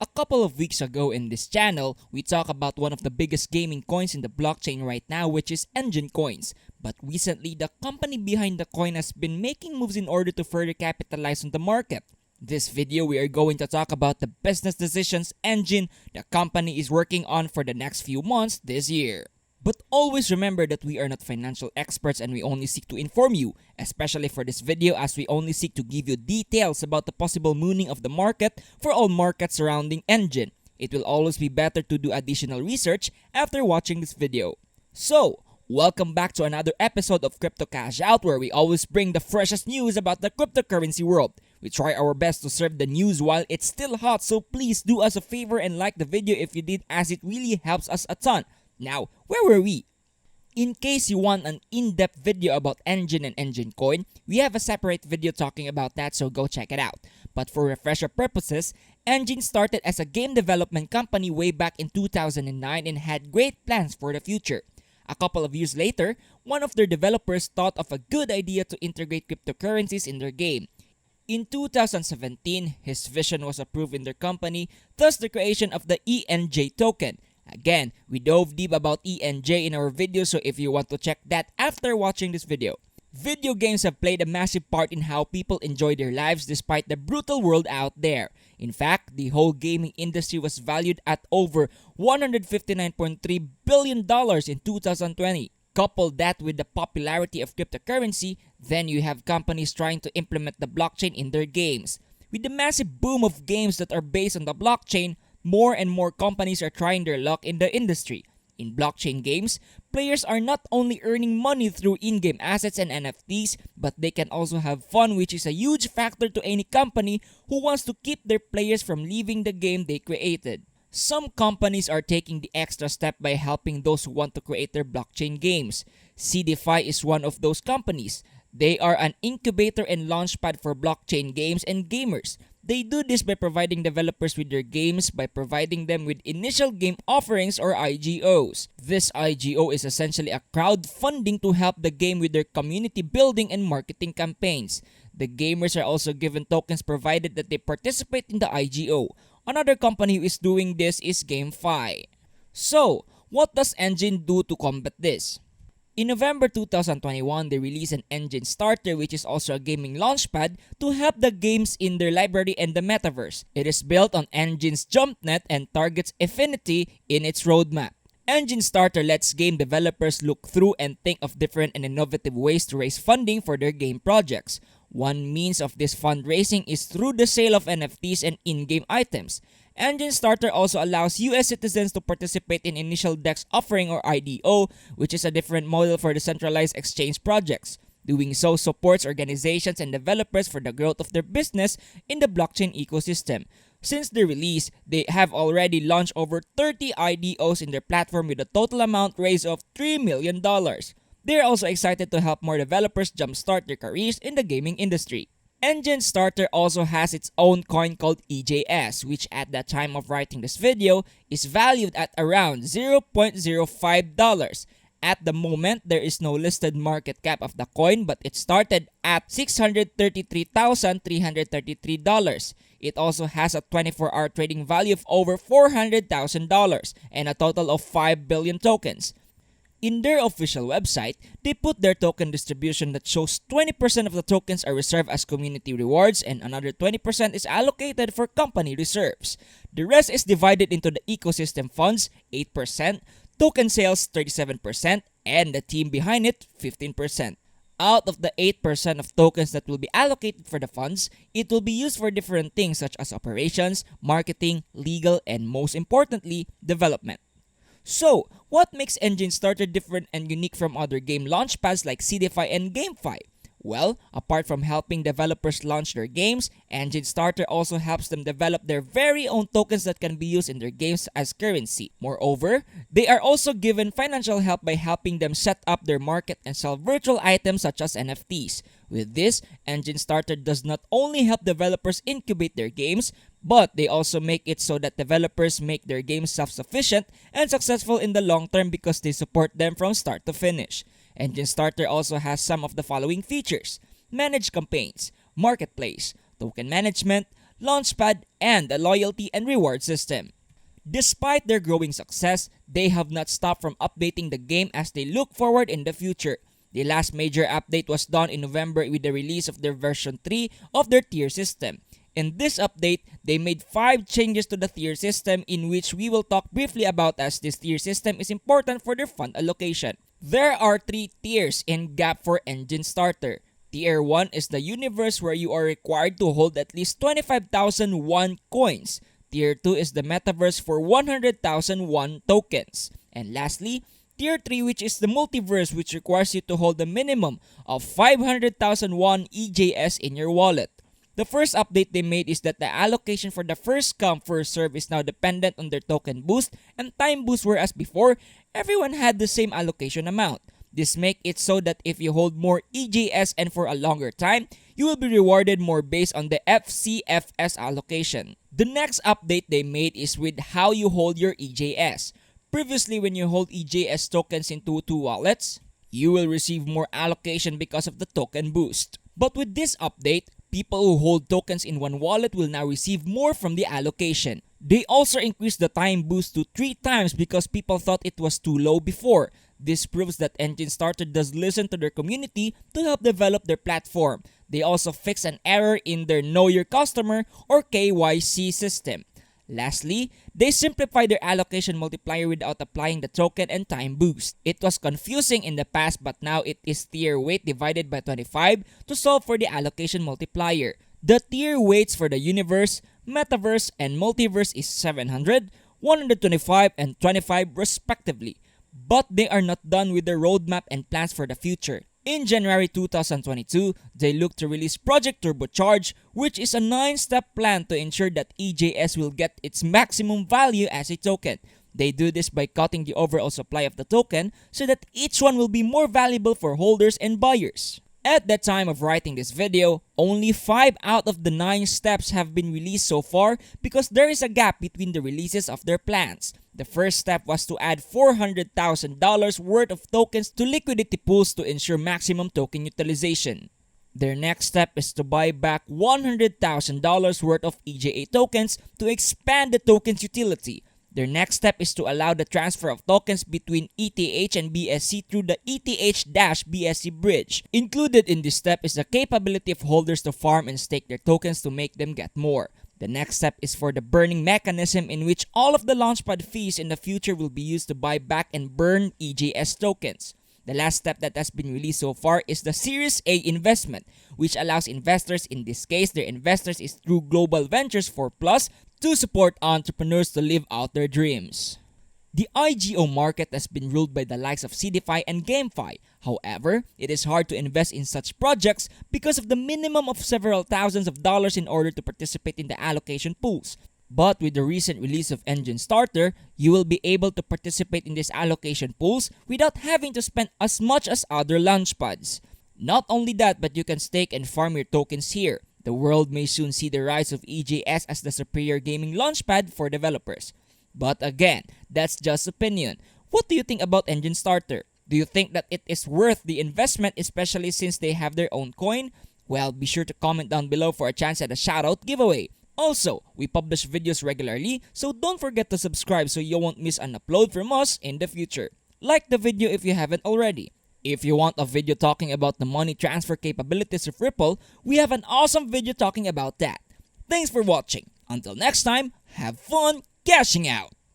A couple of weeks ago in this channel, we talked about one of the biggest gaming coins in the blockchain right now, which is Enjin Coins. But recently, the company behind the coin has been making moves in order to further capitalize on the market. This video, we are going to talk about the business decisions Enjin, the company, is working on for the next few months this year. But always remember that we are not financial experts and we only seek to inform you, especially for this video, as we only seek to give you details about the possible mooning of the market for all markets surrounding Enjin. It will always be better to do additional research after watching this video. So, welcome back to another episode of Crypto Cash Out, where we always bring the freshest news about the cryptocurrency world. We try our best to serve the news while it's still hot, so please do us a favor and like the video if you did, as it really helps us a ton. Now, where were we? In case you want an in-depth video about Enjin and Enjin Coin, we have a separate video talking about that, so go check it out. But for refresher purposes, Enjin started as a game development company way back in 2009 and had great plans for the future. A couple of years later, one of their developers thought of a good idea to integrate cryptocurrencies in their game. In 2017, his vision was approved in their company, thus the creation of the ENJ token. Again, we dove deep about ENJ in our video, so if you want to check that after watching this video. Video games have played a massive part in how people enjoy their lives despite the brutal world out there. In fact, the whole gaming industry was valued at over $159.3 billion in 2020. Couple that with the popularity of cryptocurrency, then you have companies trying to implement the blockchain in their games. With the massive boom of games that are based on the blockchain, more and more companies are trying their luck in the industry. In blockchain games, players are not only earning money through in-game assets and NFTs, but they can also have fun, which is a huge factor to any company who wants to keep their players from leaving the game they created. Some companies are taking the extra step by helping those who want to create their blockchain games. CDFI is one of those companies. They are an incubator and launchpad for blockchain games and gamers. They do this by providing developers with their games by providing them with initial game offerings or IGOs. This IGO is essentially a crowdfunding to help the game with their community building and marketing campaigns. The gamers are also given tokens provided that they participate in the IGO. Another company who is doing this is GameFi. So, what does Enjin do to combat this? In November 2021, they released an Enjin Starter, which is also a gaming launchpad to help the games in their library and the metaverse. It is built on Enjin's JumpNet and targets Affinity in its roadmap. Enjin Starter lets game developers look through and think of different and innovative ways to raise funding for their game projects. One means of this fundraising is through the sale of NFTs and in-game items. Enjin Starter also allows US citizens to participate in Initial DEX Offering or IDO, which is a different model for decentralized exchange projects. Doing so supports organizations and developers for the growth of their business in the blockchain ecosystem. Since the release, they have already launched over 30 IDOs in their platform with a total amount raised of $3 million. They are also excited to help more developers jumpstart their careers in the gaming industry. Enjin Starter also has its own coin called EJS, which at the time of writing this video is valued at around $0.05. At the moment, there is no listed market cap of the coin, but it started at $633,333. It also has a 24-hour trading value of over $400,000 and a total of 5 billion tokens. In their official website, they put their token distribution that shows 20% of the tokens are reserved as community rewards and another 20% is allocated for company reserves. The rest is divided into the ecosystem funds, 8%, token sales, 37%, and the team behind it, 15%. Out of the 8% of tokens that will be allocated for the funds, it will be used for different things such as operations, marketing, legal, and most importantly, development. So, what makes Enjin Starter different and unique from other game launchpads like CDFI and GameFi? Well, apart from helping developers launch their games, Enjin Starter also helps them develop their very own tokens that can be used in their games as currency. Moreover, they are also given financial help by helping them set up their market and sell virtual items such as NFTs. With this, Enjin Starter does not only help developers incubate their games, but they also make it so that developers make their games self-sufficient and successful in the long term because they support them from start to finish. Enjin Starter also has some of the following features: managed campaigns, marketplace, token management, launchpad, and a loyalty and reward system. Despite their growing success, they have not stopped from updating the game as they look forward in the future. The last major update was done in November with the release of their version 3 of their tier system. In this update, they made 5 changes to the tier system in which we will talk briefly about as this tier system is important for their fund allocation. There are 3 tiers in GAP for Engine Starter. Tier 1 is the universe where you are required to hold at least 25,001 coins. Tier 2 is the metaverse for 100,001 tokens. And lastly, Tier 3, which is the multiverse, which requires you to hold a minimum of 500,001 EJS in your wallet. The first update they made is that the allocation for the first come first serve is now dependent on their token boost and time boost, whereas before, everyone had the same allocation amount. This makes it so that if you hold more EJS and for a longer time, you will be rewarded more based on the FCFS allocation. The next update they made is with how you hold your EJS. Previously, when you hold EJS tokens into 2 wallets, you will receive more allocation because of the token boost. But with this update, people who hold tokens in one wallet will now receive more from the allocation. They also increased the time boost to 3 times because people thought it was too low before. This proves that Engine Starter does listen to their community to help develop their platform. They also fixed an error in their Know Your Customer or KYC system. Lastly, they simplified their allocation multiplier without applying the token and time boost. It was confusing in the past, but now it is tier weight divided by 25 to solve for the allocation multiplier. The tier weights for the universe, metaverse, and multiverse is 700, 125, and 25 respectively. But they are not done with their roadmap and plans for the future. In January 2022, they look to release Project Turbocharge, which is a 9-step plan to ensure that EJS will get its maximum value as a token. They do this by cutting the overall supply of the token so that each one will be more valuable for holders and buyers. At the time of writing this video, only 5 out of the 9 steps have been released so far because there is a gap between the releases of their plans. The first step was to add $400,000 worth of tokens to liquidity pools to ensure maximum token utilization. Their next step is to buy back $100,000 worth of EJA tokens to expand the token's utility. Their next step is to allow the transfer of tokens between ETH and BSC through the ETH-BSC bridge. Included in this step is the capability of holders to farm and stake their tokens to make them get more. The next step is for the burning mechanism in which all of the launchpad fees in the future will be used to buy back and burn EJS tokens. The last step that has been released so far is the Series A investment, which allows investors, in this case their investors is through Global Ventures 4+, to support entrepreneurs to live out their dreams. The IGO market has been ruled by the likes of CDFI and GameFi. However, it is hard to invest in such projects because of the minimum of several thousands of dollars in order to participate in the allocation pools. But with the recent release of Engine Starter, you will be able to participate in these allocation pools without having to spend as much as other launchpads. Not only that, but you can stake and farm your tokens here. The world may soon see the rise of EJS as the superior gaming launchpad for developers. But again, that's just opinion. What do you think about Engine Starter? Do you think that it is worth the investment, especially since they have their own coin? Well, be sure to comment down below for a chance at a shoutout giveaway. Also, we publish videos regularly, so don't forget to subscribe so you won't miss an upload from us in the future. Like the video if you haven't already. If you want a video talking about the money transfer capabilities of Ripple, we have an awesome video talking about that. Thanks for watching. Until next time, have fun cashing out!